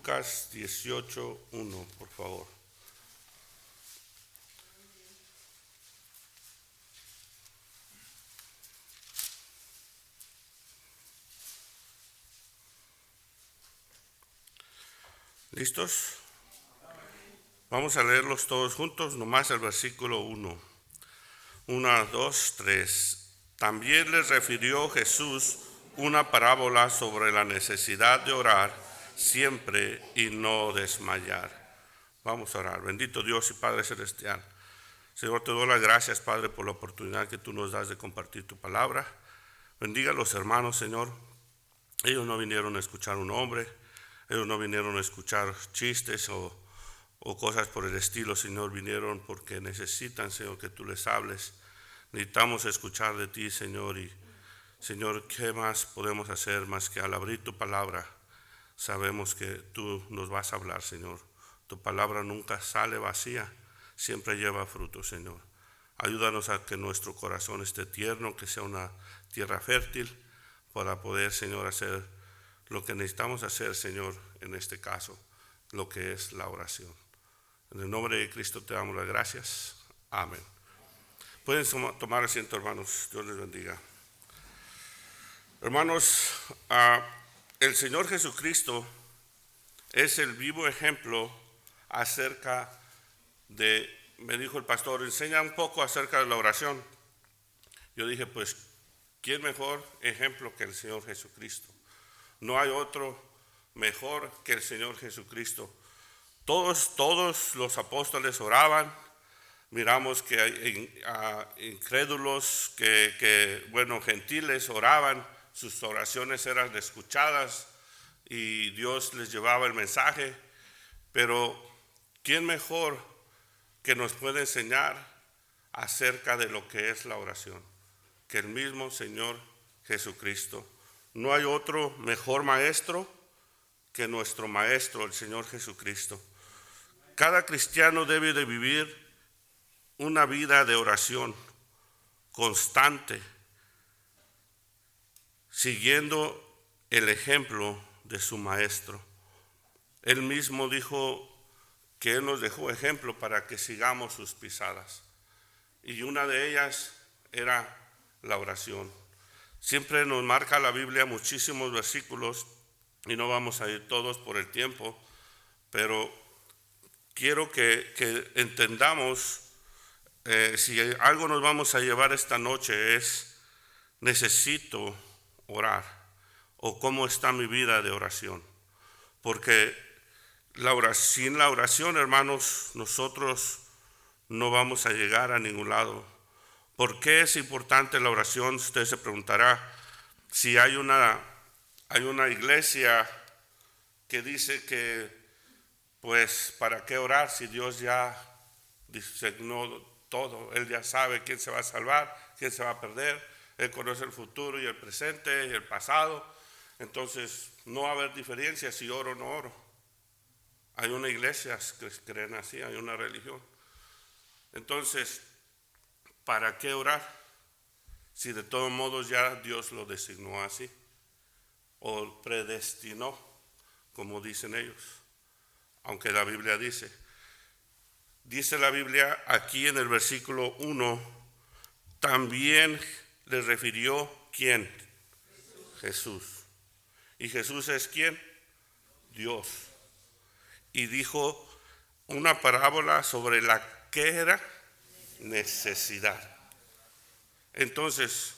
Lucas 18:1, por favor. ¿Listos? Vamos a leerlos todos juntos, nomás el versículo 1. 1, 2, 3. También les refirió Jesús una parábola sobre la necesidad de orar siempre y no desmayar. Vamos a orar. Bendito Dios y Padre Celestial. Señor, te doy las gracias, Padre, por la oportunidad que tú nos das de compartir tu palabra. Bendiga a los hermanos, Señor. Ellos no vinieron a escuchar un hombre, ellos no vinieron a escuchar chistes o cosas por el estilo, Señor. Vinieron porque necesitan, Señor, que tú les hables. Necesitamos escuchar de ti, Señor. Y, Señor, ¿qué más podemos hacer más que al abrir tu palabra? Sabemos que tú nos vas a hablar, Señor. Tu palabra nunca sale vacía, siempre lleva fruto, Señor. Ayúdanos a que nuestro corazón esté tierno, que sea una tierra fértil para poder, Señor, hacer lo que necesitamos hacer, Señor, en este caso, lo que es la oración. En el nombre de Cristo te damos las gracias. Amén. Pueden tomar asiento, hermanos. Dios les bendiga. Hermanos, el Señor Jesucristo es el vivo ejemplo acerca de, me dijo el pastor, enseña un poco acerca de la oración. Yo dije, pues, ¿quién mejor ejemplo que el Señor Jesucristo? No hay otro mejor que el Señor Jesucristo. Todos los apóstoles oraban. Miramos que hay incrédulos, gentiles oraban. Sus oraciones eran escuchadas y Dios les llevaba el mensaje. Pero ¿quién mejor que nos puede enseñar acerca de lo que es la oración que el mismo Señor Jesucristo? No hay otro mejor maestro que nuestro maestro, el Señor Jesucristo. Cada cristiano debe de vivir una vida de oración constante, siguiendo el ejemplo de su maestro. Él mismo dijo que Él nos dejó ejemplo para que sigamos sus pisadas. Y una de ellas era la oración. Siempre nos marca la Biblia muchísimos versículos y no vamos a ir todos por el tiempo, pero quiero que entendamos, si algo nos vamos a llevar esta noche es, necesito orar, o cómo está mi vida de oración. Porque sin la oración, hermanos, nosotros no vamos a llegar a ningún lado. ¿Por qué es importante la oración? Usted se preguntará. Si hay una iglesia que dice que, pues, ¿para qué orar si Dios ya designó todo? Él ya sabe quién se va a salvar, quién se va a perder. Él conoce el futuro y el presente y el pasado. Entonces, no va a haber diferencia si oro o no oro. Hay una iglesia que creen así, hay una religión. Entonces, ¿para qué orar? Si de todos modos ya Dios lo designó así, o predestinó, como dicen ellos. Aunque la Biblia dice la Biblia aquí en el versículo 1, también le refirió ¿quién? Jesús. ¿Y Jesús es quién? Dios. Y dijo una parábola sobre la que era necesidad. Entonces,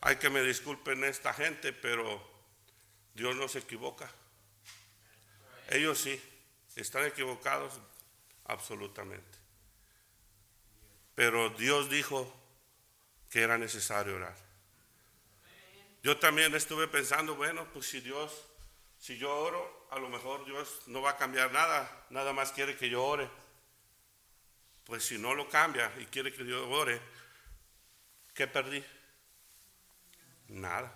hay que me disculpen esta gente, pero Dios no se equivoca. Ellos sí, están equivocados absolutamente. Pero Dios dijo que era necesario orar. Yo también estuve pensando, bueno, pues si yo oro, a lo mejor Dios no va a cambiar nada más quiere que yo ore. Pues si no lo cambia y quiere que yo ore, ¿qué perdí? Nada.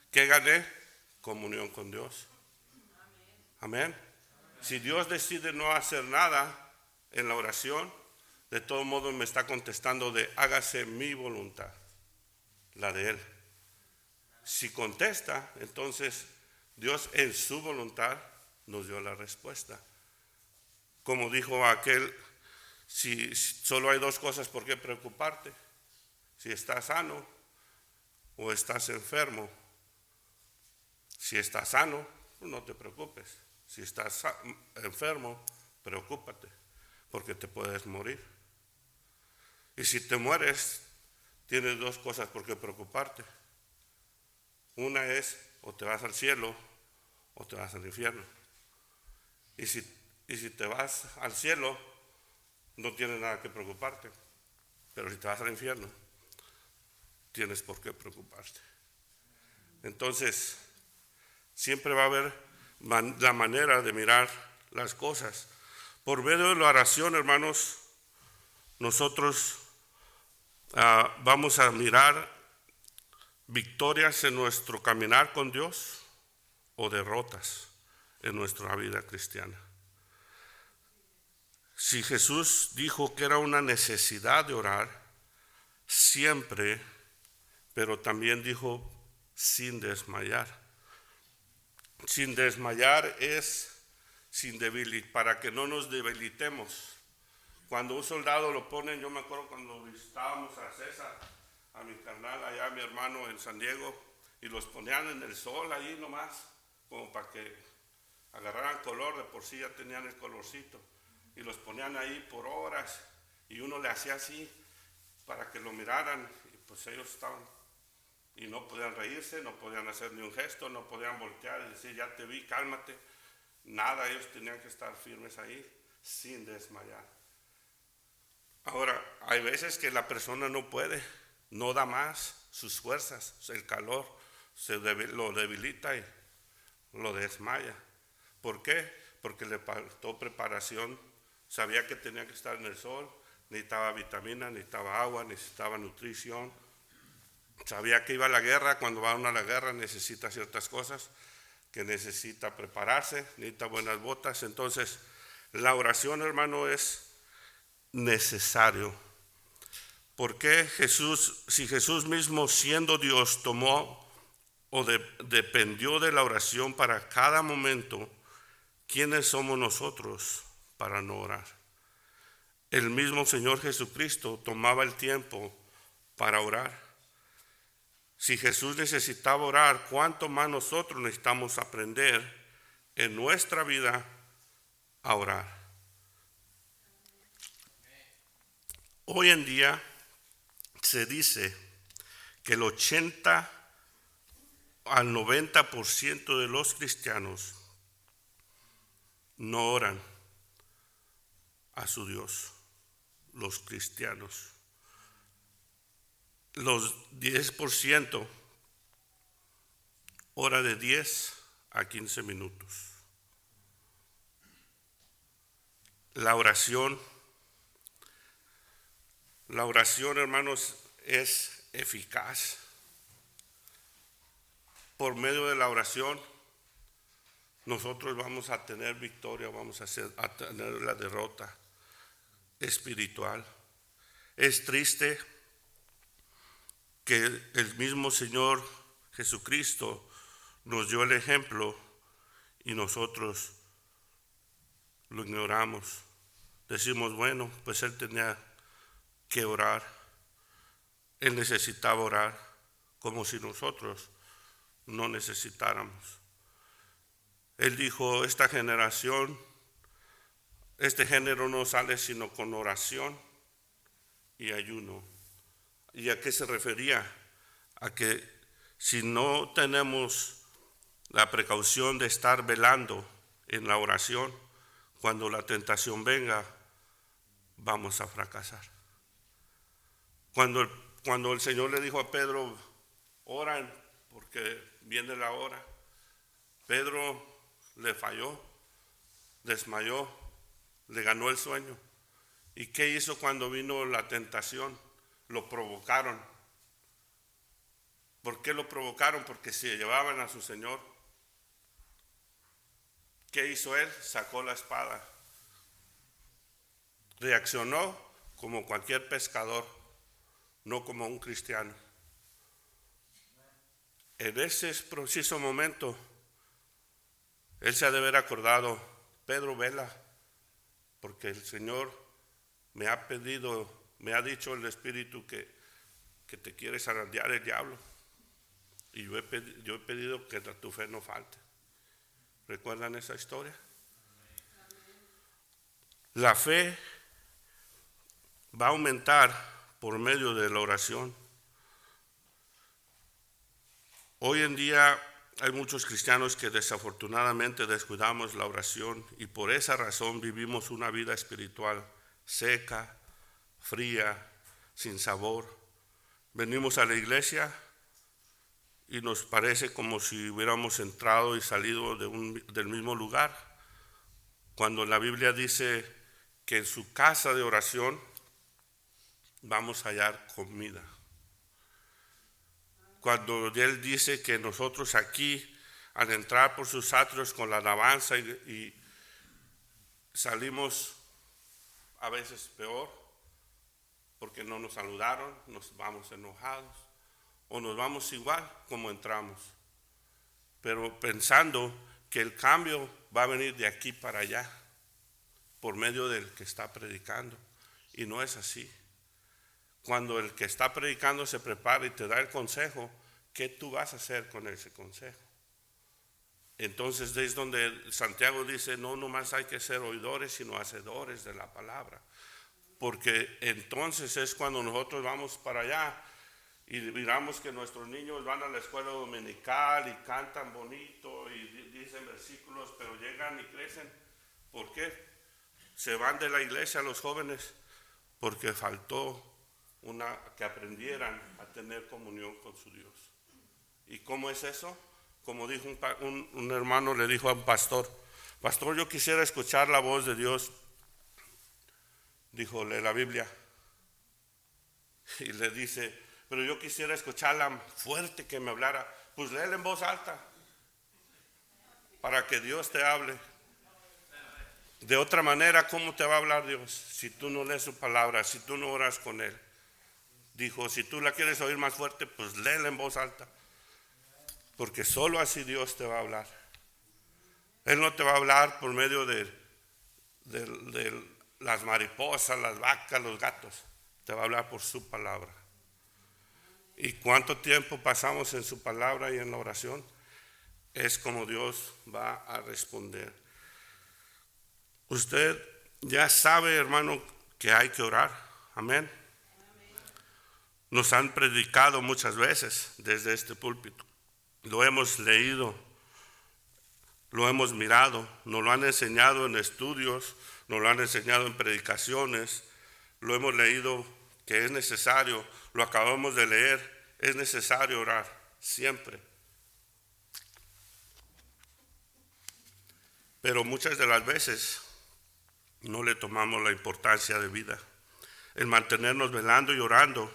¿Qué gané? Comunión con Dios. Amén. Si Dios decide no hacer nada en la oración, de todo modo me está contestando de hágase mi voluntad, la de Él. Si contesta, entonces Dios en su voluntad nos dio la respuesta. Como dijo aquel, si solo hay dos cosas por qué preocuparte, si estás sano o estás enfermo. Si estás sano, no te preocupes. Si estás enfermo, preocúpate, porque te puedes morir. Y si te mueres, tienes dos cosas por qué preocuparte. Una es, o te vas al cielo o te vas al infierno. Y si te vas al cielo, no tienes nada que preocuparte. Pero si te vas al infierno, tienes por qué preocuparte. Entonces, siempre va a haber la manera de mirar las cosas. Por medio de la oración, hermanos, nosotros vamos a mirar victorias en nuestro caminar con Dios o derrotas en nuestra vida cristiana. Si Jesús dijo que era una necesidad de orar, siempre, pero también dijo sin desmayar. Sin desmayar es para que no nos debilitemos. Cuando un soldado lo ponen, yo me acuerdo cuando visitábamos a César, a mi carnal allá, mi hermano en San Diego, y los ponían en el sol ahí nomás, como para que agarraran color, de por sí ya tenían el colorcito, y los ponían ahí por horas, y uno le hacía así para que lo miraran, y pues ellos estaban, y no podían reírse, no podían hacer ni un gesto, no podían voltear y decir, ya te vi, cálmate. Nada, ellos tenían que estar firmes ahí, sin desmayar. Ahora, hay veces que la persona no puede, no da más sus fuerzas, el calor lo debilita y lo desmaya. ¿Por qué? Porque le faltó preparación, sabía que tenía que estar en el sol, necesitaba vitamina, necesitaba agua, necesitaba nutrición. Sabía que iba a la guerra, cuando va uno a la guerra necesita ciertas cosas, que necesita prepararse, necesita buenas botas. Entonces, la oración, hermano, es necesario. ¿Por qué si Jesús mismo siendo Dios tomó o dependió de la oración para cada momento, quiénes somos nosotros para no orar? El mismo Señor Jesucristo tomaba el tiempo para orar. Si Jesús necesitaba orar, ¿cuánto más nosotros necesitamos aprender en nuestra vida a orar? Hoy en día se dice que el 80 al 90% de los cristianos no oran a su Dios, los cristianos. Los 10% ora de 10 a 15 minutos. La oración, hermanos, es eficaz. Por medio de la oración, nosotros vamos a tener victoria, vamos a tener la derrota espiritual. Es triste que el mismo Señor Jesucristo nos dio el ejemplo y nosotros lo ignoramos. Decimos, bueno, pues Él tenía que orar, Él necesitaba orar, como si nosotros no necesitáramos. Él dijo, esta generación, este género no sale sino con oración y ayuno. ¿Y a qué se refería? A que si no tenemos la precaución de estar velando en la oración, cuando la tentación venga, vamos a fracasar. Cuando el Señor le dijo a Pedro, oran porque viene la hora, Pedro le falló, desmayó, le ganó el sueño. ¿Y qué hizo cuando vino la tentación? Lo provocaron. ¿Por qué lo provocaron? Porque se llevaban a su Señor. ¿Qué hizo él? Sacó la espada. Reaccionó como cualquier pescador, no como un cristiano. En ese preciso momento, Él se ha de haber acordado: Pedro, vela, porque el Señor me ha pedido, me ha dicho el Espíritu que te quiere zarandear el diablo. Y yo he pedido que tu fe no falte. ¿Recuerdan esa historia? La fe va a aumentar por medio de la oración. Hoy en día hay muchos cristianos que desafortunadamente descuidamos la oración y por esa razón vivimos una vida espiritual seca, fría, sin sabor. Venimos a la iglesia y nos parece como si hubiéramos entrado y salido del mismo lugar, cuando la Biblia dice que en su casa de oración vamos a hallar comida. Cuando Él dice que nosotros aquí, al entrar por sus atrios con la alabanza y salimos a veces peor, porque no nos saludaron, nos vamos enojados, o nos vamos igual como entramos, pero pensando que el cambio va a venir de aquí para allá, por medio del que está predicando, y no es así. Cuando el que está predicando se prepara y te da el consejo, ¿qué tú vas a hacer con ese consejo? Entonces es donde Santiago dice: no nomás hay que ser oidores, sino hacedores de la palabra. Porque entonces es cuando nosotros vamos para allá y miramos que nuestros niños van a la escuela dominical y cantan bonito y dicen versículos, pero llegan y crecen. ¿Por qué? Se van de la iglesia los jóvenes porque faltó que aprendieran a tener comunión con su Dios. ¿Y cómo es eso? Como dijo un hermano, le dijo a un pastor: pastor, yo quisiera escuchar la voz de Dios. Dijo: lee la Biblia. Y le dice: pero yo quisiera escucharla fuerte, que me hablara. Pues léela en voz alta para que Dios te hable. De otra manera, ¿cómo te va a hablar Dios si tú no lees su palabra, si tú no oras con Él? Dijo: si tú la quieres oír más fuerte, pues léela en voz alta, porque solo así Dios te va a hablar. Él no te va a hablar por medio de las mariposas, las vacas, los gatos. Te va a hablar por su palabra. ¿Y cuánto tiempo pasamos en su palabra y en la oración? Es como Dios va a responder. Usted ya sabe, hermano, que hay que orar. Amén. Nos han predicado muchas veces desde este púlpito. Lo hemos leído, lo hemos mirado, nos lo han enseñado en estudios, nos lo han enseñado en predicaciones, lo hemos leído que es necesario, lo acabamos de leer, es necesario orar siempre. Pero muchas de las veces no le tomamos la importancia de vida. El mantenernos velando y orando.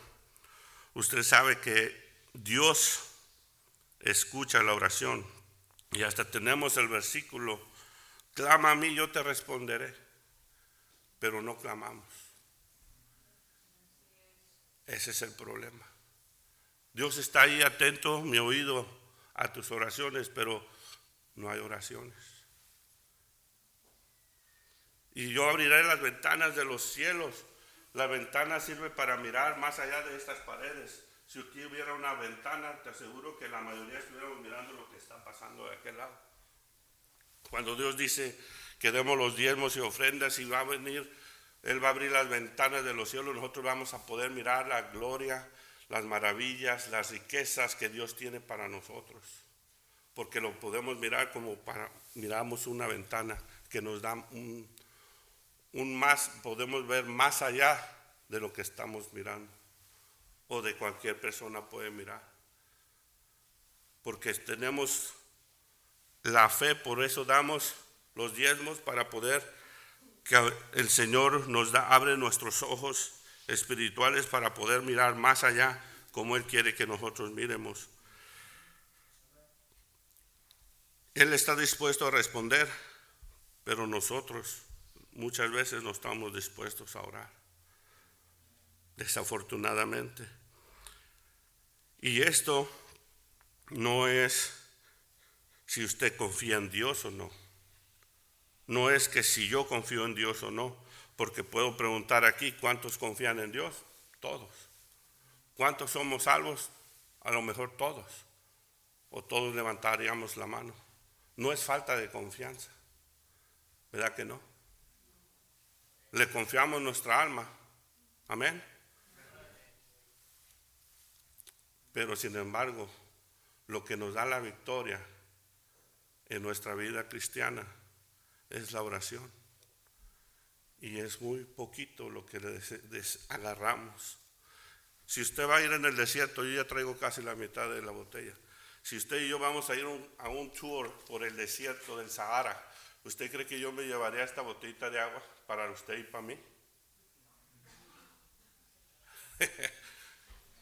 Usted sabe que Dios escucha la oración. Y hasta tenemos el versículo: clama a mí, yo te responderé. Pero no clamamos. Ese es el problema. Dios está ahí atento, mi oído, a tus oraciones, pero no hay oraciones. Y yo abriré las ventanas de los cielos. La ventana sirve para mirar más allá de estas paredes. Si aquí hubiera una ventana, te aseguro que la mayoría estuviéramos mirando lo que está pasando de aquel lado. Cuando Dios dice que demos los diezmos y ofrendas y va a venir, Él va a abrir las ventanas de los cielos, nosotros vamos a poder mirar la gloria, las maravillas, las riquezas que Dios tiene para nosotros. Porque lo podemos mirar como miramos una ventana que nos da podemos ver más allá de lo que estamos mirando o de cualquier persona puede mirar, porque tenemos la fe. Por eso damos los diezmos, para poder que el Señor abre nuestros ojos espirituales para poder mirar más allá como Él quiere que nosotros miremos. Él está dispuesto a responder, pero nosotros muchas veces no estamos dispuestos a orar, desafortunadamente. Y esto no es si usted confía en Dios o no. No es que si yo confío en Dios o no, porque puedo preguntar aquí, ¿cuántos confían en Dios? Todos. ¿Cuántos somos salvos? A lo mejor todos. O todos levantaríamos la mano. No es falta de confianza, ¿verdad que no? Le confiamos nuestra alma, amén. Pero sin embargo, lo que nos da la victoria en nuestra vida cristiana es la oración. Y es muy poquito lo que agarramos. Si usted va a ir en el desierto, yo ya traigo casi la mitad de la botella. Si usted y yo vamos a ir a un tour por el desierto del Sahara, ¿usted cree que yo me llevaría esta botellita de agua para usted y para mí?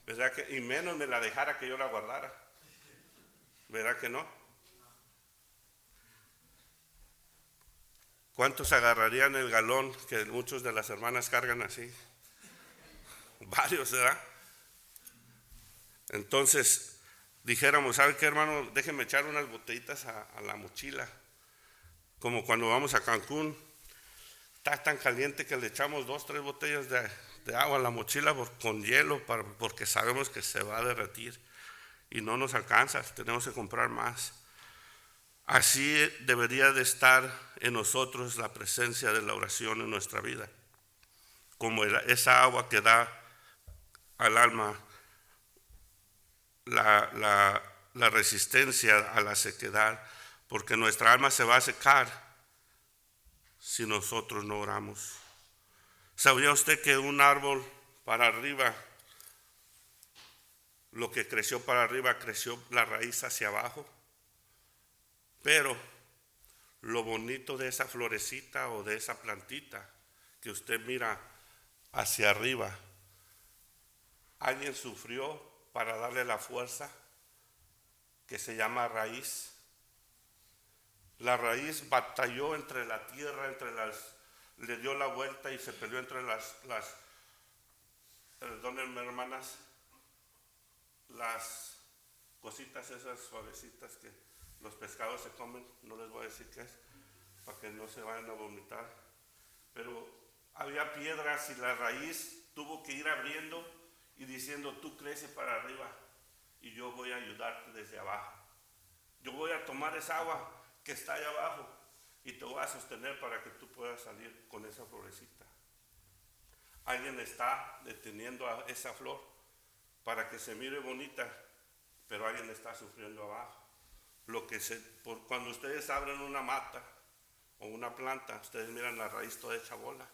¿Verdad que? Y menos me la dejara que yo la guardara. ¿Verdad que no? ¿Cuántos agarrarían el galón que muchos de las hermanas cargan así? Varios, ¿verdad? Entonces, dijéramos, ¿sabe qué, hermano? Déjenme echar unas botellitas a la mochila. Como cuando vamos a Cancún, está tan caliente que le echamos 2, 3 botellas de agua a la mochila con hielo, porque sabemos que se va a derretir y no nos alcanza, tenemos que comprar más. Así debería de estar en nosotros la presencia de la oración en nuestra vida, como esa agua que da al alma la resistencia a la sequedad, porque nuestra alma se va a secar si nosotros no oramos. ¿Sabía usted que un árbol para arriba, lo que creció para arriba, creció la raíz hacia abajo? Pero lo bonito de esa florecita o de esa plantita que usted mira hacia arriba, alguien sufrió para darle la fuerza que se llama raíz. La raíz batalló entre la tierra, le dio la vuelta y se peleó entre perdónenme, hermanas, las cositas esas suavecitas que los pescados se comen, no les voy a decir qué es, para que no se vayan a vomitar. Pero había piedras y la raíz tuvo que ir abriendo y diciendo, tú crece para arriba y yo voy a ayudarte desde abajo. Yo voy a tomar esa agua que está allá abajo y te voy a sostener para que tú puedas salir con esa florecita. Alguien está deteniendo a esa flor para que se mire bonita, pero alguien está sufriendo abajo. Cuando ustedes abren una mata o una planta, ustedes miran la raíz toda hecha bola.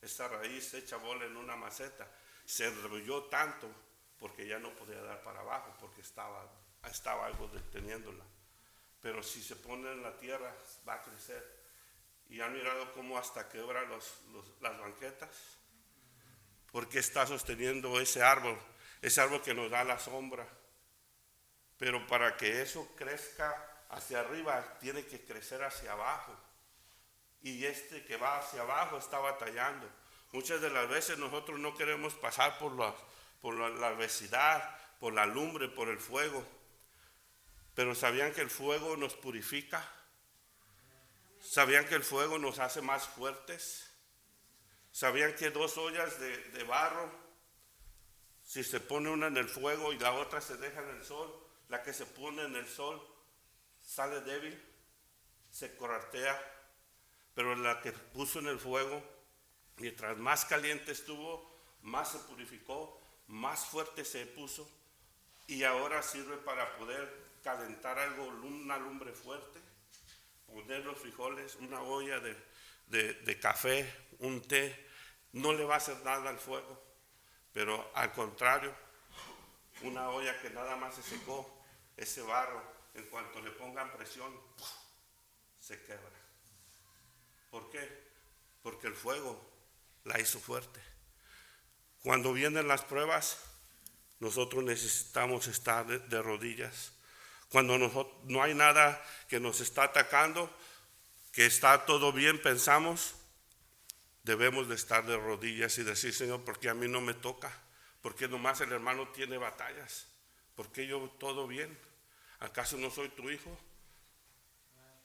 Esa raíz hecha bola en una maceta se enrolló tanto porque ya no podía dar para abajo, porque estaba algo deteniéndola. Pero si se pone en la tierra va a crecer. Y han mirado cómo hasta quebra las banquetas, porque está sosteniendo ese árbol que nos da la sombra. Pero para que eso crezca hacia arriba, tiene que crecer hacia abajo. Y este que va hacia abajo está batallando. Muchas de las veces nosotros no queremos pasar por la adversidad, por la lumbre, por el fuego. Pero ¿sabían que el fuego nos purifica? ¿Sabían que el fuego nos hace más fuertes? ¿Sabían que 2 ollas de barro, si se pone una en el fuego y la otra se deja en el sol, la que se pone en el sol sale débil, se corartea, pero la que puso en el fuego, mientras más caliente estuvo, más se purificó, más fuerte se puso, y ahora sirve para poder calentar algo, una lumbre fuerte, poner los frijoles, una olla de café, un té. No le va a hacer nada al fuego, pero al contrario, una olla que nada más se secó, ese barro, en cuanto le pongan presión, se quebra. ¿Por qué? Porque el fuego la hizo fuerte. Cuando vienen las pruebas, nosotros necesitamos estar de rodillas. Cuando no hay nada que nos está atacando, que está todo bien, pensamos, debemos de estar de rodillas y decir, Señor, ¿por qué a mí no me toca? ¿Por qué nomás el hermano tiene batallas? ¿Por qué yo todo bien? ¿Acaso no soy tu hijo?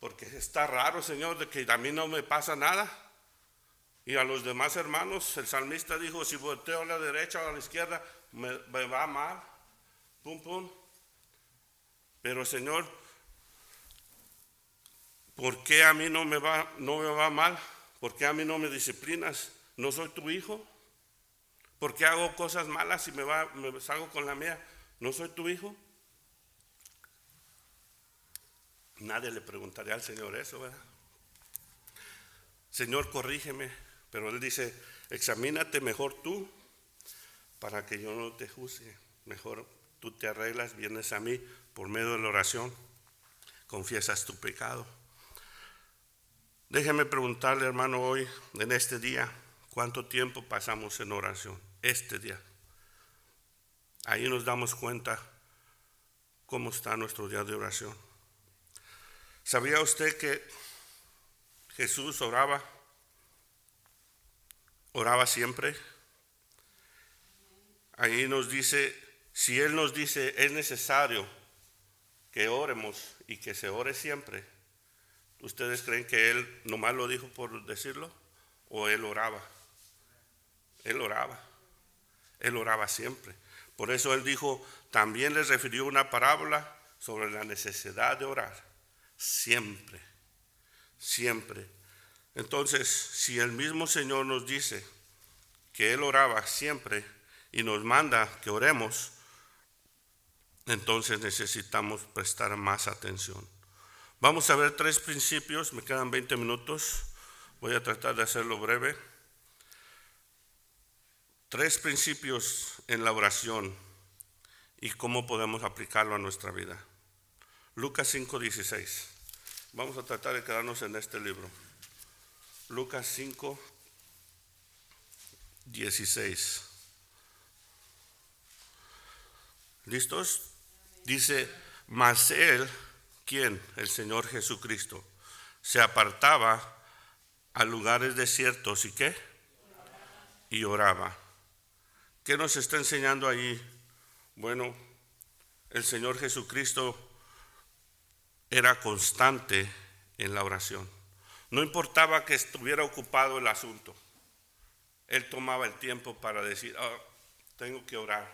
porque está raro, Señor, de que a mí no me pasa nada. Y a los demás hermanos, el salmista dijo, si volteo a la derecha o a la izquierda, me va mal. Pum, pum. Pero Señor, ¿por qué a mí no me va mal? ¿Por qué a mí no me disciplinas? ¿No soy tu hijo? ¿Por qué hago cosas malas y me salgo con la mía? ¿No soy tu hijo? Nadie le preguntaría al Señor eso, ¿verdad? Señor, corrígeme. Pero Él dice, examínate mejor tú para que yo no te juzgue. Mejor tú te arreglas, vienes a mí por medio de la oración, confiesas tu pecado. Déjeme preguntarle, hermano, hoy, en este día, ¿cuánto tiempo pasamos en oración? Este día. Ahí nos damos cuenta cómo está nuestro día de oración. ¿Sabía usted que Jesús oraba siempre? Ahí nos dice, si Él nos dice es necesario que oremos y que se ore siempre, ¿ustedes creen que Él nomás lo dijo por decirlo? ¿O Él oraba? Él oraba siempre. Por eso Él dijo, también les refirió una parábola sobre la necesidad de orar. Siempre, siempre. Entonces, si el mismo Señor nos dice que Él oraba siempre y nos manda que oremos, entonces necesitamos prestar más atención. Vamos a ver 3 principios, me quedan 20 minutos, voy a tratar de hacerlo breve. 3 principios en la oración y cómo podemos aplicarlo a nuestra vida. Lucas 5:16. Vamos a tratar de quedarnos en este libro. Lucas 5:16. ¿Listos? Dice, mas Él, ¿quién? El Señor Jesucristo, se apartaba a lugares desiertos y ¿qué? Y oraba. ¿Qué nos está enseñando allí? Bueno, el Señor Jesucristo era constante en la oración. No importaba que estuviera ocupado el asunto. Él tomaba el tiempo para decir, tengo que orar,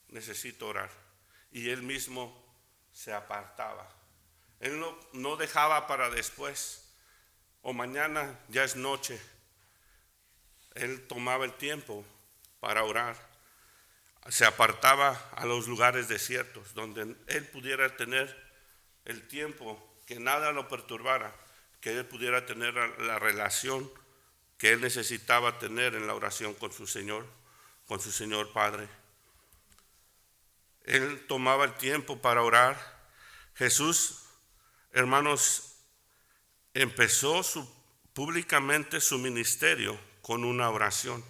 necesito orar. Y Él mismo se apartaba. Él no dejaba para después, o mañana ya es noche. Él tomaba el tiempo para orar. Se apartaba a los lugares desiertos, donde Él pudiera tener el tiempo, que nada lo perturbara, que Él pudiera tener la relación que Él necesitaba tener en la oración con su Señor Padre. Él tomaba el tiempo para orar. Jesús, hermanos, empezó públicamente su ministerio con una oración.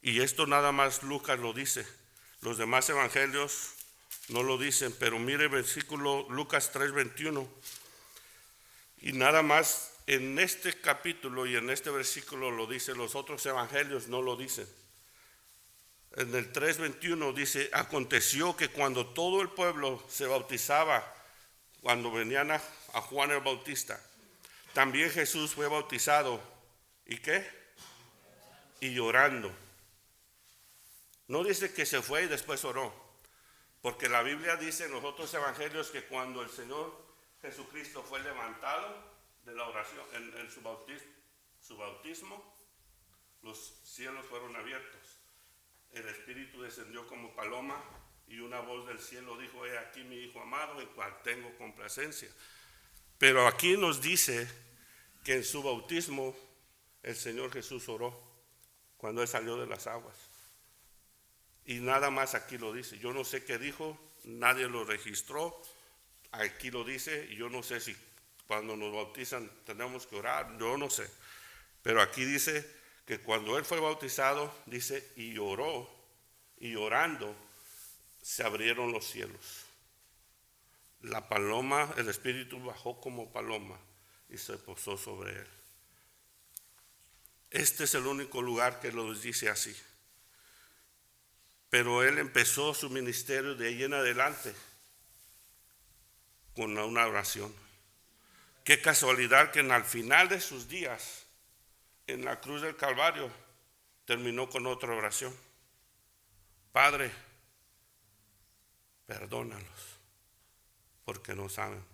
Y esto nada más Lucas lo dice. Los demás evangelios no lo dicen, pero mire el versículo Lucas 3:21. Y nada más en este capítulo y en este versículo lo dice, los otros evangelios no lo dicen. En el 3:21 dice, aconteció que cuando todo el pueblo se bautizaba, cuando venían a Juan el Bautista, también Jesús fue bautizado. ¿Y qué? Y llorando. No dice que se fue y después oró, porque la Biblia dice en los otros evangelios que cuando el Señor Jesucristo fue levantado de la oración, en su bautismo, los cielos fueron abiertos. El Espíritu descendió como paloma y una voz del cielo dijo, he aquí mi Hijo amado, en cual tengo complacencia. Pero aquí nos dice que en su bautismo el Señor Jesús oró cuando Él salió de las aguas. Y nada más aquí lo dice. Yo no sé qué dijo, nadie lo registró. Aquí lo dice y yo no sé si cuando nos bautizan tenemos que orar, yo no sé. Pero aquí dice que cuando Él fue bautizado, dice, y oró, y orando, se abrieron los cielos. La paloma, el Espíritu bajó como paloma y se posó sobre Él. Este es el único lugar que lo dice así. Pero Él empezó su ministerio de ahí en adelante con una oración. Qué casualidad que al final de sus días, en la cruz del Calvario, terminó con otra oración. Padre, perdónalos, porque no saben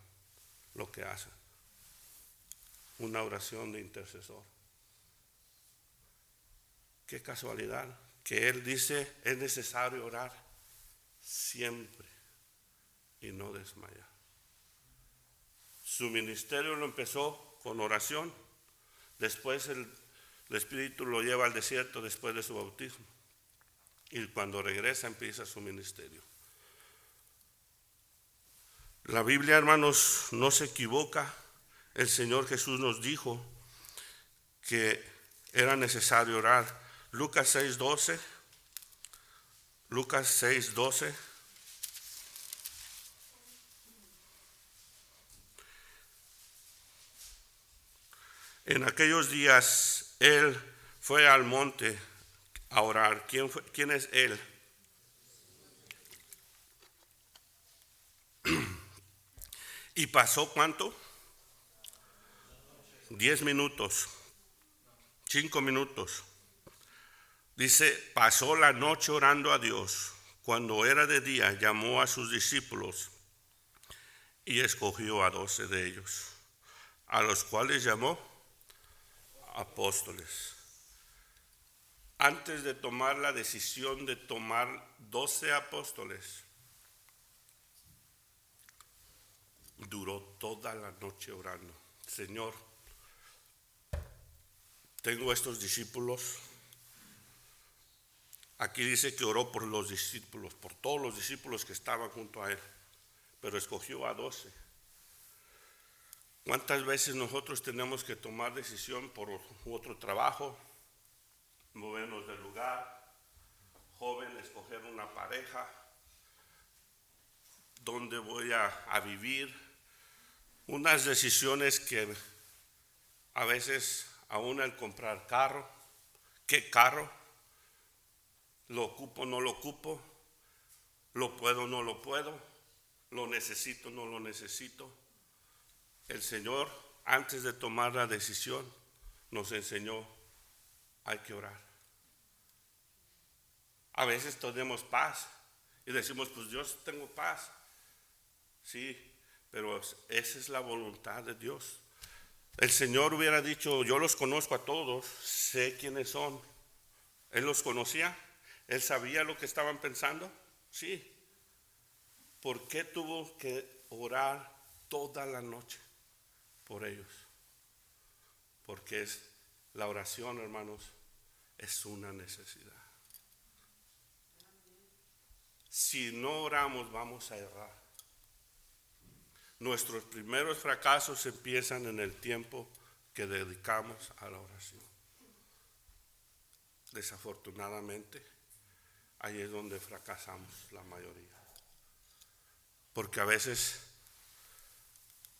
lo que hacen. Una oración de intercesor. Qué casualidad que él dice, es necesario orar siempre y no desmayar. Su ministerio lo empezó con oración. Después el Espíritu lo lleva al desierto después de su bautismo. Y cuando regresa empieza su ministerio. La Biblia, hermanos, no se equivoca. El Señor Jesús nos dijo que era necesario orar. Lucas 6:12. Lucas 6:12. En aquellos días él fue al monte a orar. ¿Quién es él? ¿Y pasó cuánto? 10 minutos, 5 minutos. Dice, pasó la noche orando a Dios. Cuando era de día, llamó a sus discípulos y escogió a 12 de ellos, a los cuales llamó apóstoles. Antes de tomar la decisión de tomar 12 apóstoles, duró toda la noche orando. Señor, tengo estos discípulos. Aquí dice que oró por los discípulos, por todos los discípulos que estaban junto a él, pero escogió a 12. ¿Cuántas veces nosotros tenemos que tomar decisión por otro trabajo, movernos del lugar, joven, escoger una pareja, dónde voy a vivir? Unas decisiones que a veces, aún al comprar carro, ¿qué carro? ¿Lo ocupo, no lo ocupo? ¿Lo puedo, no lo puedo? ¿Lo necesito, no lo necesito? El Señor, antes de tomar la decisión, nos enseñó, hay que orar. A veces tenemos paz y decimos, pues Dios, tengo paz. Sí, pero esa es la voluntad de Dios. El Señor hubiera dicho, yo los conozco a todos, sé quiénes son. Él los conocía, él sabía lo que estaban pensando. Sí. ¿Por qué tuvo que orar toda la noche por ellos? Porque la oración, hermanos, es una necesidad. Si no oramos, vamos a errar. Nuestros primeros fracasos empiezan en el tiempo que dedicamos a la oración. Desafortunadamente, ahí es donde fracasamos la mayoría. Porque a veces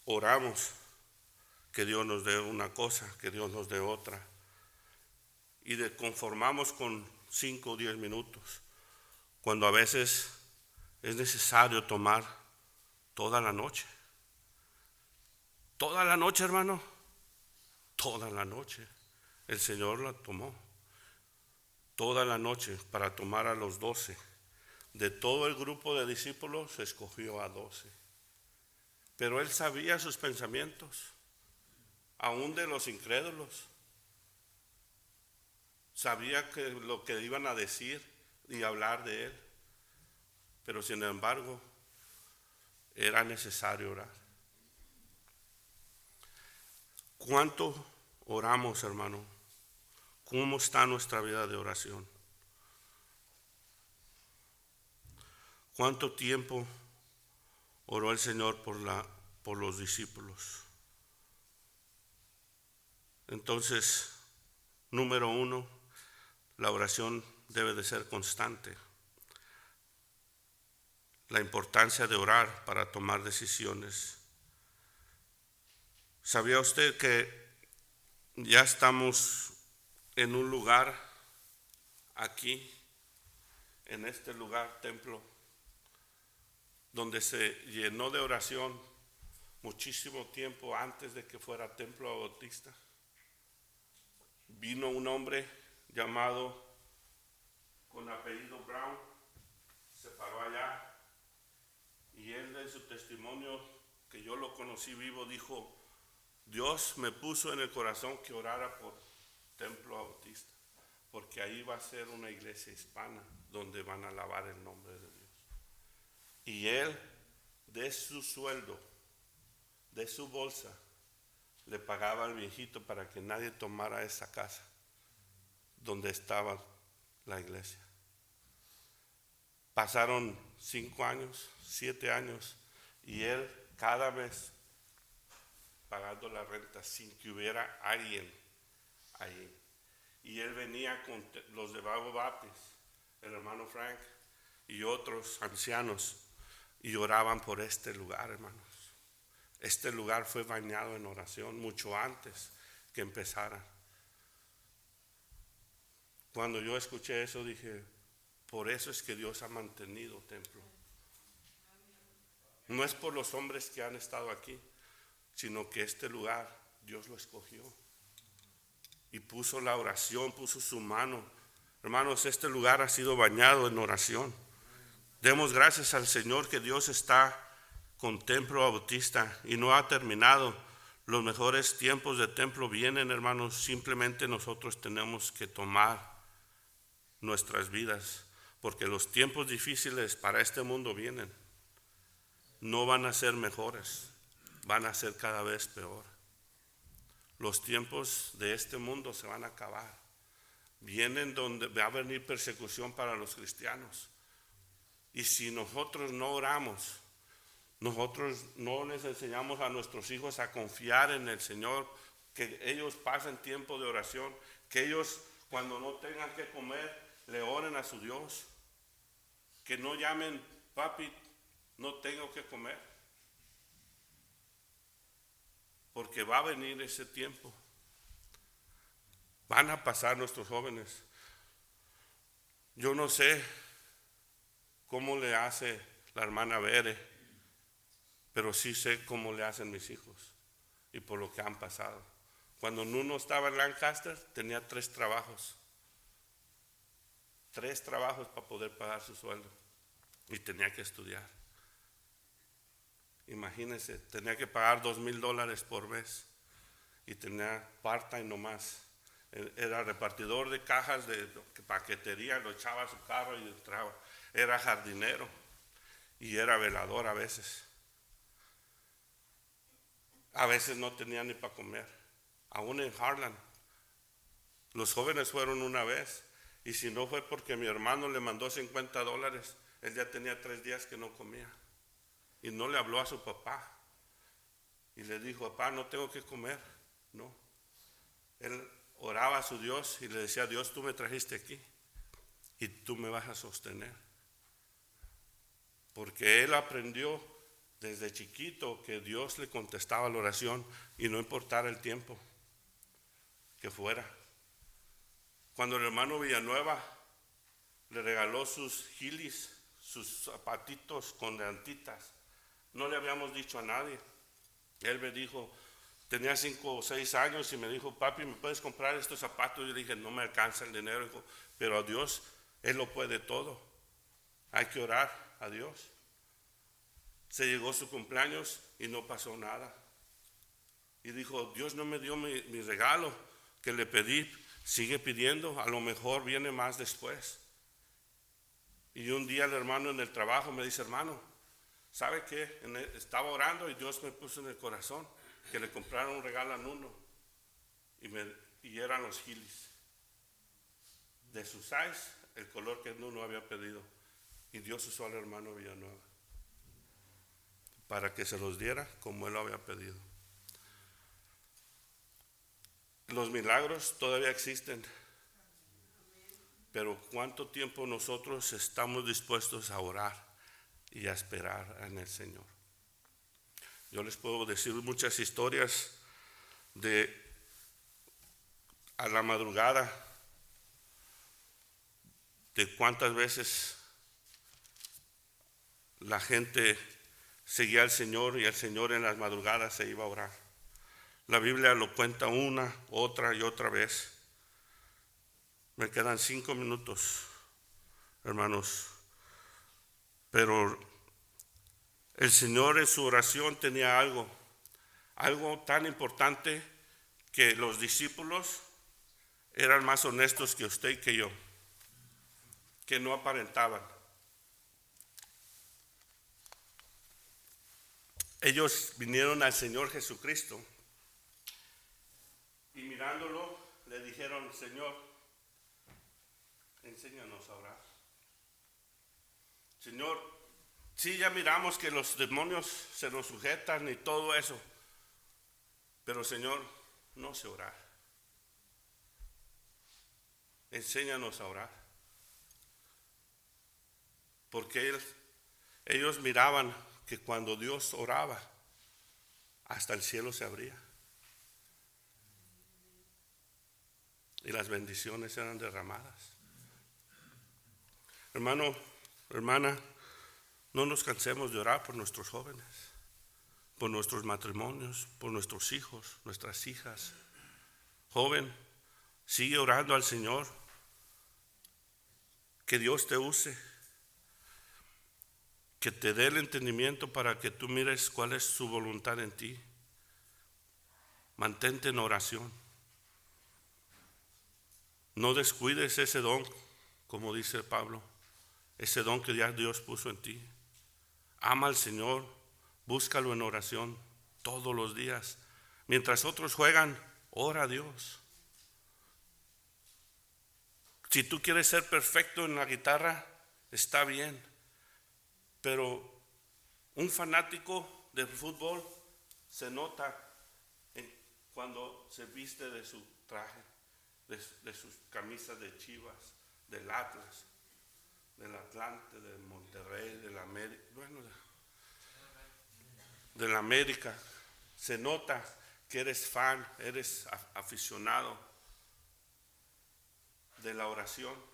oramos que Dios nos dé una cosa, que Dios nos dé otra. Y conformamos con 5 o 10 minutos, cuando a veces es necesario tomar toda la noche. Toda la noche, hermano, toda la noche. El Señor la tomó. Toda la noche para tomar a los 12. De todo el grupo de discípulos escogió a 12. Pero él sabía sus pensamientos, aún de los incrédulos. Sabía que lo que iban a decir y hablar de él. Pero sin embargo, era necesario orar. ¿Cuánto oramos, hermano? ¿Cómo está nuestra vida de oración? ¿Cuánto tiempo oró el Señor por los discípulos? Entonces, número 1, la oración debe de ser constante. La importancia de orar para tomar decisiones. ¿Sabía usted que ya estamos en un lugar aquí, en este lugar, templo, donde se llenó de oración muchísimo tiempo antes de que fuera Templo Bautista, vino un hombre llamado con apellido Brown, se paró allá y él, en su testimonio, que yo lo conocí vivo, dijo: Dios me puso en el corazón que orara por Templo Bautista, porque ahí va a ser una iglesia hispana donde van a alabar el nombre de Dios. Y él, de su sueldo, de su bolsa, le pagaba al viejito para que nadie tomara esa casa donde estaba la iglesia. Pasaron 5 años, 7 años, y él cada vez pagando la renta sin que hubiera alguien ahí. Y él venía con los de Bible Baptist, el hermano Frank y otros ancianos, y oraban por este lugar, hermanos. Este lugar fue bañado en oración mucho antes que empezara. Cuando yo escuché eso dije: por eso es que Dios ha mantenido Templo. No es por los hombres que han estado aquí, sino que este lugar Dios lo escogió y puso la oración, puso su mano. Hermanos, este lugar ha sido bañado en oración. Demos gracias al Señor que Dios está con Templo Bautista y no ha terminado. Los mejores tiempos de Templo vienen, hermanos. Simplemente nosotros tenemos que tomar nuestras vidas, porque los tiempos difíciles para este mundo vienen. No van a ser mejores, van a ser cada vez peor. Los tiempos de este mundo se van a acabar. Vienen donde va a venir persecución para los cristianos. Y si nosotros no oramos, nosotros no les enseñamos a nuestros hijos a confiar en el Señor, que ellos pasen tiempo de oración, que ellos cuando no tengan que comer le oren a su Dios, que no llamen: papi, no tengo que comer, porque va a venir ese tiempo. Van a pasar nuestros jóvenes. Yo no sé cómo le hace la hermana Bere, pero sí sé cómo le hacen mis hijos y por lo que han pasado. Cuando Nuno estaba en Lancaster tenía 3 trabajos. 3 trabajos para poder pagar su sueldo y tenía que estudiar. Imagínense, tenía que pagar $2,000 por mes y tenía part-time nomás. Era repartidor de cajas de paquetería, lo echaba a su carro y entraba. Era jardinero y era velador a veces. A veces no tenía ni para comer. Aún en Harlan, los jóvenes fueron una vez, y si no fue porque mi hermano le mandó $50, él ya tenía 3 días que no comía. Y no le habló a su papá. Y le dijo: papá, no tengo que comer. No. Él oraba a su Dios y le decía: Dios, tú me trajiste aquí y tú me vas a sostener. Porque él aprendió desde chiquito que Dios le contestaba la oración y no importara el tiempo que fuera. Cuando el hermano Villanueva le regaló sus gilis, sus zapatitos con llantitas, no le habíamos dicho a nadie. Él me dijo, tenía 5 o 6 años y me dijo: papi, ¿me puedes comprar estos zapatos? Yo dije: no me alcanza el dinero. Dijo: pero a Dios, Él lo puede todo. Hay que orar a Dios. Se llegó su cumpleaños y no pasó nada. Y dijo: Dios no me dio mi regalo que le pedí. Sigue pidiendo, a lo mejor viene más después. Y un día el hermano en el trabajo me dice: hermano, ¿sabe qué? Estaba orando y Dios me puso en el corazón que le compraron un regalo a Nuno. Y eran los gilis de su size, el color que Nuno había pedido. Y Dios usó al hermano Villanueva para que se los diera como él lo había pedido. Los milagros todavía existen, pero ¿cuánto tiempo nosotros estamos dispuestos a orar y a esperar en el Señor? Yo les puedo decir muchas historias de a la madrugada, de cuántas veces la gente seguía al Señor y el Señor en las madrugadas se iba a orar. La Biblia lo cuenta una, otra y otra vez. Me quedan 5 minutos, hermanos. Pero el Señor en su oración tenía algo tan importante, que los discípulos eran más honestos que usted y que yo, que no aparentaban. Ellos vinieron al Señor Jesucristo y mirándolo le dijeron: Señor, enséñanos a orar. Señor, sí, ya miramos que los demonios se nos sujetan y todo eso, pero Señor, no sé orar. Enséñanos a orar. Porque ellos miraban que cuando Dios oraba, hasta el cielo se abría y las bendiciones eran derramadas. Hermano, hermana, no nos cansemos de orar por nuestros jóvenes, por nuestros matrimonios, por nuestros hijos, nuestras hijas. Joven, sigue orando al Señor, que Dios te use, que te dé el entendimiento para que tú mires cuál es su voluntad en ti. Mantente en oración. No descuides ese don, como dice Pablo, ese don que ya Dios puso en ti. Ama al Señor, búscalo en oración todos los días. Mientras otros juegan, ora a Dios. Si tú quieres ser perfecto en la guitarra, está bien. Pero un fanático del fútbol se nota cuando se viste de su traje, de sus camisas de Chivas, del Atlas, del Atlante, del Monterrey, del América, de la América. Se nota que eres fan, eres aficionado de la oración.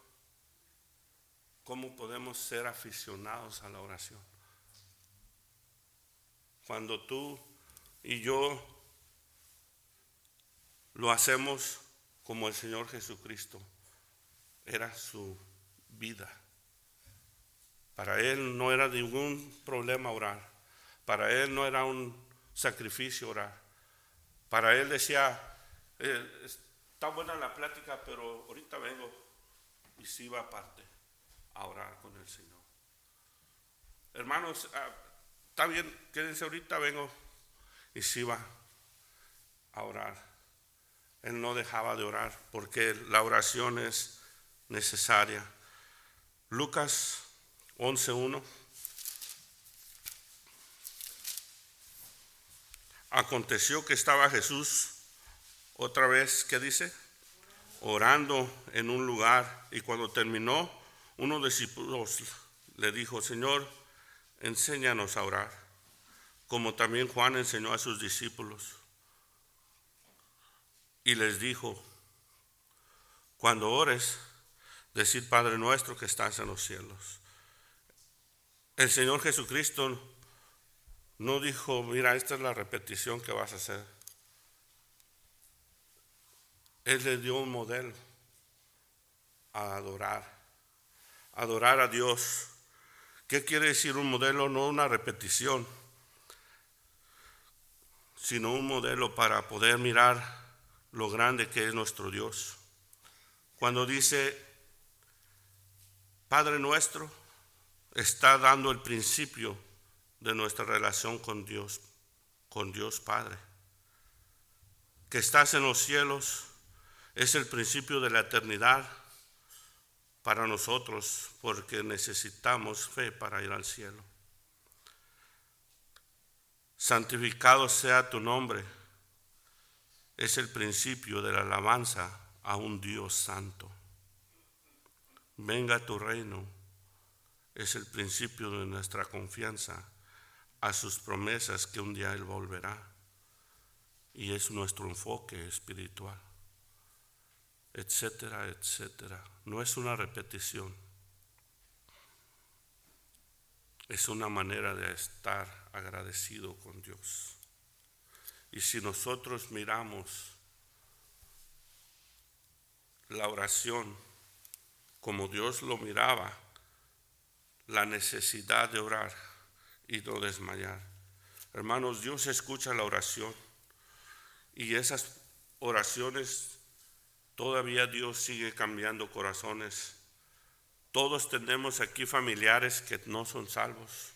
¿Cómo podemos ser aficionados a la oración? Cuando tú y yo lo hacemos como el Señor Jesucristo, era su vida. Para Él no era ningún problema orar. Para Él no era un sacrificio orar. Para Él decía: está buena la plática, pero ahorita vengo. Y se iba aparte a orar con el Señor. Hermanos, está bien, quédense, ahorita vengo. Y se iba a orar. Él no dejaba de orar, porque la oración es necesaria. Lucas 11:1. Aconteció que estaba Jesús otra vez, ¿qué dice? Orando en un lugar, y cuando terminó, uno de los discípulos le dijo: Señor, enséñanos a orar, como también Juan enseñó a sus discípulos. Y les dijo: cuando ores, decid: Padre nuestro que estás en los cielos. El Señor Jesucristo no dijo: mira, esta es la repetición que vas a hacer. Él le dio un modelo a adorar a Dios. ¿Qué quiere decir un modelo? No una repetición, sino un modelo para poder mirar lo grande que es nuestro Dios. Cuando dice Padre nuestro, está dando el principio de nuestra relación con Dios Padre. Que estás en los cielos es el principio de la eternidad para nosotros, porque necesitamos fe para ir al cielo. Santificado sea tu nombre es el principio de la alabanza a un Dios santo. Venga tu reino es el principio de nuestra confianza a sus promesas que un día Él volverá, y es nuestro enfoque espiritual, etcétera, etcétera. No es una repetición. es una manera de estar agradecido con Dios. Y si nosotros miramos la oración como Dios lo miraba, la necesidad de orar y no desmayar. Hermanos, Dios escucha la oración y esas oraciones todavía Dios sigue cambiando corazones. Todos tenemos aquí familiares que no son salvos.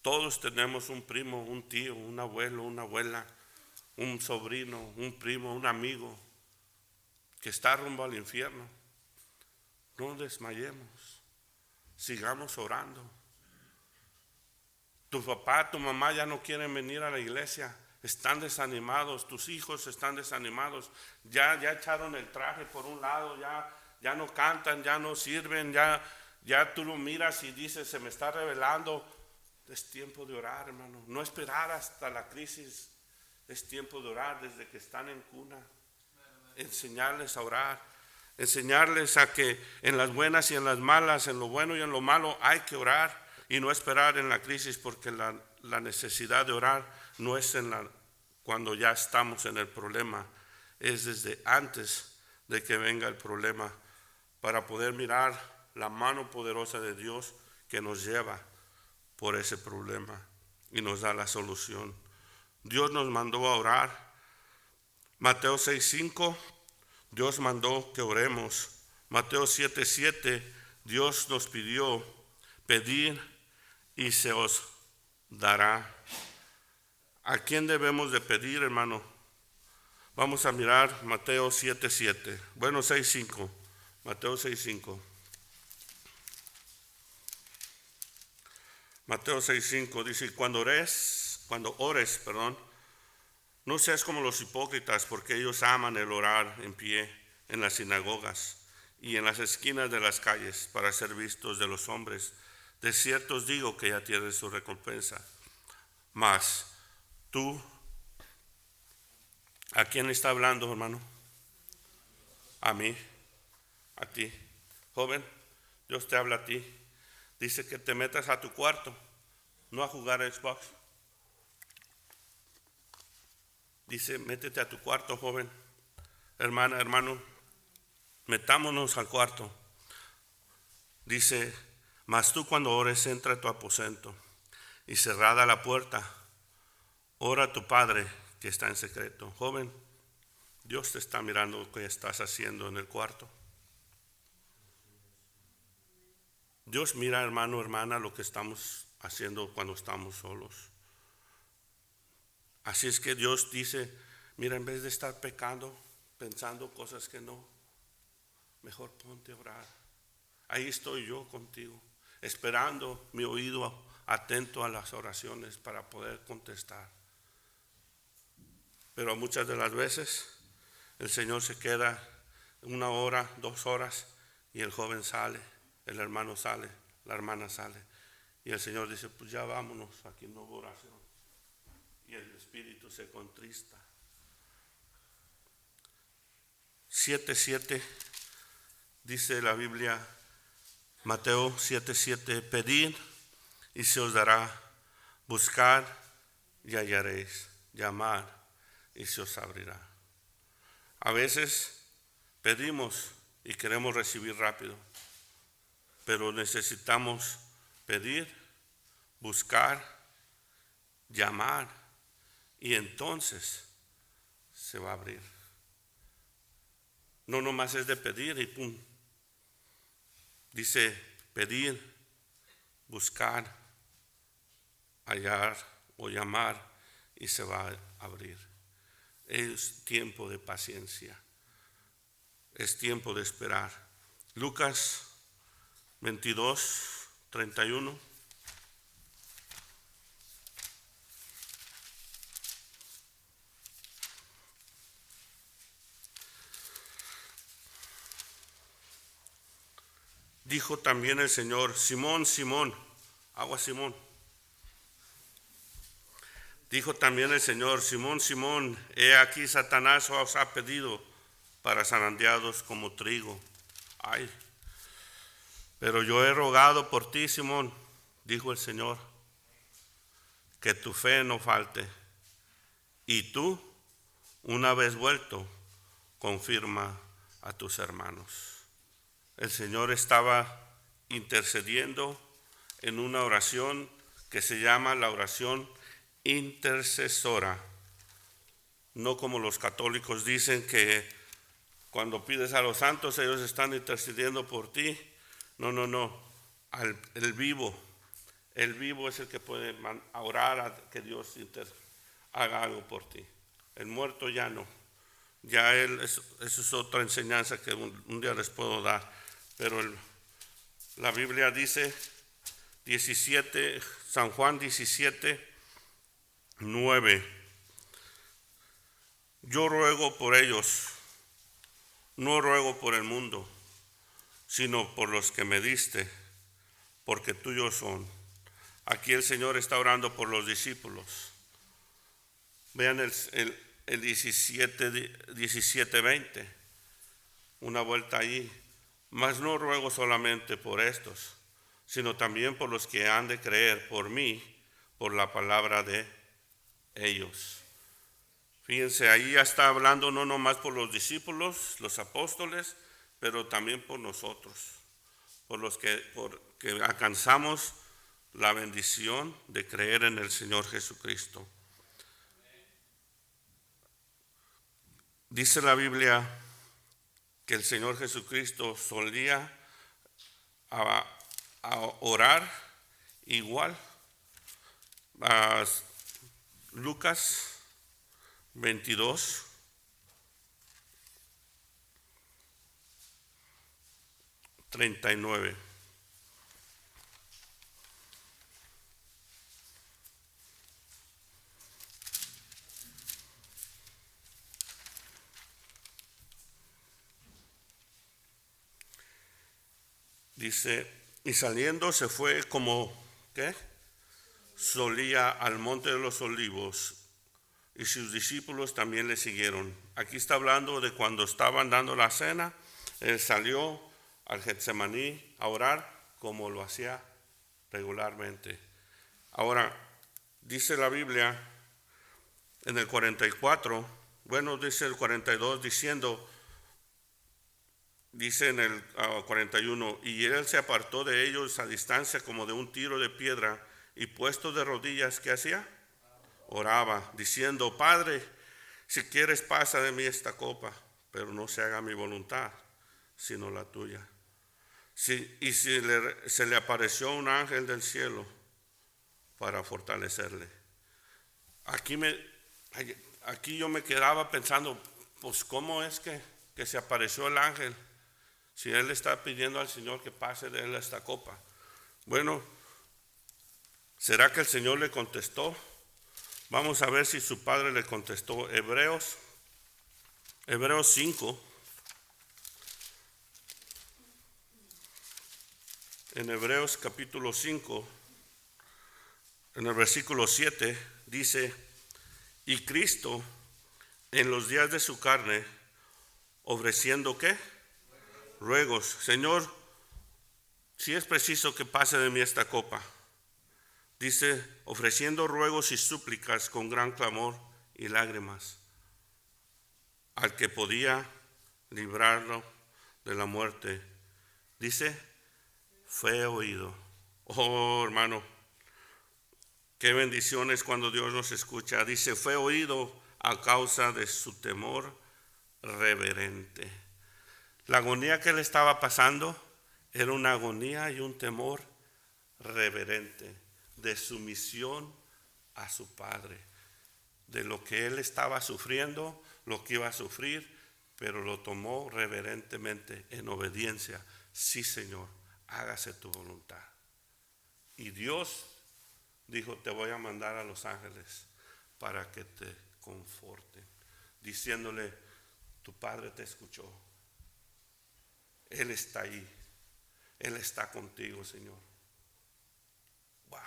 Todos tenemos un primo, un tío, un abuelo, una abuela, un sobrino, un primo, un amigo que está rumbo al infierno. No desmayemos, sigamos orando. Tu papá, tu mamá ya no quieren venir a la iglesia, están desanimados, tus hijos están desanimados, ya echaron el traje por un lado, ya no cantan, ya no sirven, ya tú lo miras y dices, se me está revelando. Es tiempo de orar, hermano, no esperar hasta la crisis, es tiempo de orar desde que están en cuna. Enseñarles a orar, enseñarles a que en las buenas y en las malas, en lo bueno y en lo malo hay que orar y no esperar en la crisis, porque la necesidad de orar no es cuando ya estamos en el problema, es desde antes de que venga el problema, para poder mirar la mano poderosa de Dios que nos lleva por ese problema y nos da la solución. Dios nos mandó a orar. Mateo 6:5, Dios mandó que oremos. Mateo 7:7, Dios nos pidió, pedir y se os dará. ¿A quién debemos de pedir, hermano? Vamos a mirar Mateo 7:7. Bueno, 6:5. Mateo 6:5. Mateo 6:5 dice, cuando ores, no seas como los hipócritas, porque ellos aman el orar en pie en las sinagogas y en las esquinas de las calles para ser vistos de los hombres. De cierto os digo que ya tienen su recompensa. Mas tú, ¿a quién está hablando, hermano? A mí, a ti. Joven, Dios te habla a ti. Dice que te metas a tu cuarto, no a jugar a Xbox. Dice, métete a tu cuarto, joven, hermana, hermano, metámonos al cuarto. Dice, mas tú cuando ores, entra a tu aposento y cerrada la puerta, ora a tu Padre que está en secreto. Joven, Dios te está mirando lo que estás haciendo en el cuarto. Dios mira, hermano, hermana, lo que estamos haciendo cuando estamos solos. Así es que Dios dice, mira, en vez de estar pecando, pensando cosas que no, mejor ponte a orar. Ahí estoy yo contigo, esperando mi oído atento a las oraciones para poder contestar. Pero muchas de las veces el Señor se queda 1 hora, 2 horas y el joven sale, el hermano sale, la hermana sale. Y el Señor dice, pues ya vámonos, aquí no hubo oración. Y el espíritu se contrista. 7:7 dice la Biblia, Mateo 7:7, pedid y se os dará, buscad y hallaréis, llamad y se os abrirá. A veces pedimos y queremos recibir rápido, pero necesitamos pedir, buscar, llamar, y entonces se va a abrir. No nomás es de pedir y pum. Dice pedir, buscar, hallar o llamar y se va a abrir. Es tiempo de paciencia. Es tiempo de esperar. Lucas 22:31. Dijo también el Señor, Simón, Simón, agua Simón. Dijo también el Señor, Simón, Simón, he aquí Satanás os ha pedido para zarandeados como trigo. Ay, pero yo he rogado por ti, Simón, dijo el Señor, que tu fe no falte. Y tú, una vez vuelto, confirma a tus hermanos. El Señor estaba intercediendo en una oración que se llama la oración intercesora. No como los católicos dicen que cuando pides a los santos ellos están intercediendo por ti. No. El vivo es el que puede orar a que Dios haga algo por ti. El muerto ya no. Ya eso es otra enseñanza que un día les puedo dar. Pero la Biblia dice 17, San Juan 17:9. Yo ruego por ellos, no ruego por el mundo, sino por los que me diste, porque tuyos son. Aquí el Señor está orando por los discípulos. Vean el 17:20, una vuelta ahí. Mas no ruego solamente por estos, sino también por los que han de creer por mí, por la palabra de ellos. Fíjense, ahí ya está hablando no nomás por los discípulos, los apóstoles, pero también por nosotros, por los que alcanzamos la bendición de creer en el Señor Jesucristo. Dice la Biblia que el Señor Jesucristo solía a orar igual. A Lucas 22:39. Dice, y saliendo se fue como, ¿qué? Solía al monte de los olivos, y sus discípulos también le siguieron. Aquí está hablando de cuando estaban dando la cena, él salió al Getsemaní a orar como lo hacía regularmente. Ahora, dice la Biblia en el 44, dice el 42, dice en el 41, y él se apartó de ellos a distancia como de un tiro de piedra, y puesto de rodillas, ¿qué hacía? Oraba, diciendo, Padre, si quieres pasa de mí esta copa, pero no se haga mi voluntad, sino la tuya. Y se le apareció un ángel del cielo para fortalecerle. Aquí yo me quedaba pensando, pues ¿cómo es que se apareció el ángel? Si él está pidiendo al Señor que pase de él esta copa. Bueno, ¿será que el Señor le contestó? Vamos a ver si su padre le contestó. Hebreos 5. En Hebreos capítulo 5, en el versículo 7, dice, y Cristo en los días de su carne, ofreciendo ¿qué? Ruegos. Señor, si es preciso que pase de mí esta copa. Dice, ofreciendo ruegos y súplicas con gran clamor y lágrimas, al que podía librarlo de la muerte. Dice, fue oído. Oh, hermano, qué bendiciones cuando Dios nos escucha. Dice, fue oído a causa de su temor reverente. La agonía que él estaba pasando era una agonía y un temor reverente, de sumisión a su Padre, de lo que él estaba sufriendo, lo que iba a sufrir, pero lo tomó reverentemente en obediencia. Sí, Señor, hágase tu voluntad. Y Dios dijo, te voy a mandar a los ángeles para que te conforten, diciéndole, tu Padre te escuchó. Él está ahí. Él está contigo, Señor. Wow.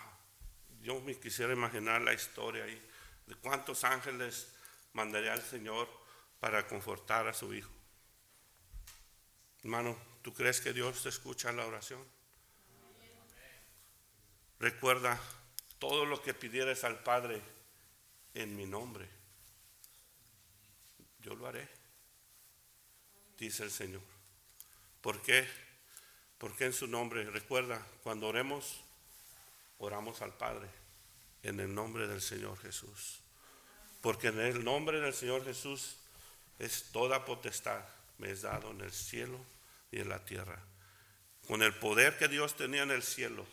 Yo me quisiera imaginar la historia ahí de cuántos ángeles mandaría al Señor para confortar a su hijo. Hermano, ¿tú crees que Dios te escucha la oración? recuerda, todo lo que pidieres al Padre en mi nombre, yo lo haré, dice el Señor. ¿Por qué? Porque en su nombre, recuerda, cuando oremos, oramos al Padre en el nombre del Señor Jesús. Porque en el nombre del Señor Jesús es toda potestad, me es dado en el cielo y en la tierra. Con el poder que Dios tenía en el cielo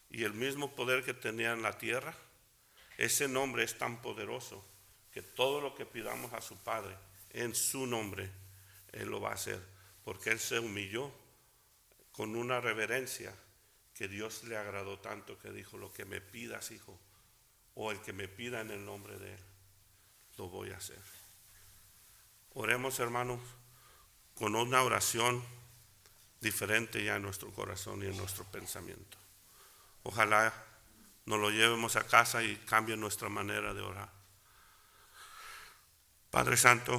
y el mismo poder que tenía en la tierra, ese nombre es tan poderoso que todo lo que pidamos a su Padre en su nombre, Él lo va a hacer. Porque Él se humilló con una reverencia que Dios le agradó tanto que dijo, lo que me pidas, hijo, o el que me pida en el nombre de Él, lo voy a hacer. Oremos, hermanos, con una oración diferente ya en nuestro corazón y en nuestro pensamiento. Ojalá nos lo llevemos a casa y cambie nuestra manera de orar. Padre Santo,